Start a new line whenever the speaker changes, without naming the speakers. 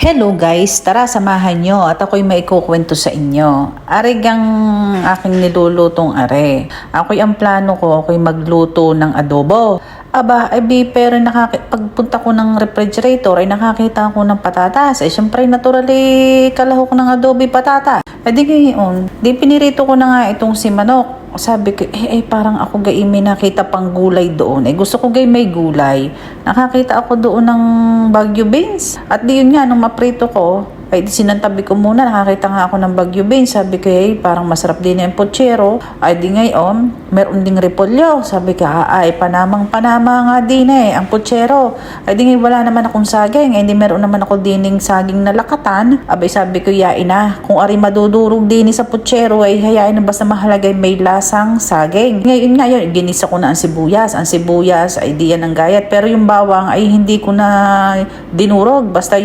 Hello guys, tara samahan nyo at ako'y maikukwento sa inyo. Arigang aking nilulutong are. Ako'y ang plano ko, ako'y magluto ng adobo. Aba, pero pagpunta ko ng refrigerator ay nakakita ako ng patatas. Syempre naturally kalahok ng adobo patata. Di ngayon, pinirito ko na nga itong si manok. Sabi ko, parang ako may nakita pang gulay doon. Gusto ko may gulay. Nakakita ako doon ng Baguio beans. At di yun nga, nung maprito ko, sinantabi ko muna, nakakita nga ako ng Baguio beans. Sabi ko, parang masarap din yung pochero. Di ngayon, meron ding repolyo. Sabi ko, panamang-panama nga din ang pochero. Di ngayon, wala naman akong saging. Hindi meron naman ako dining saging na lakatan. Sabi ko, yain na. Kung ari madudurog din sa pochero, hayain na basta mahalaga may lasang saging. Ngayon, ginisa ko na ang sibuyas. Ang sibuyas ay di yan ang gayat. Pero yung bawang ay hindi ko na dinurog. Basta yun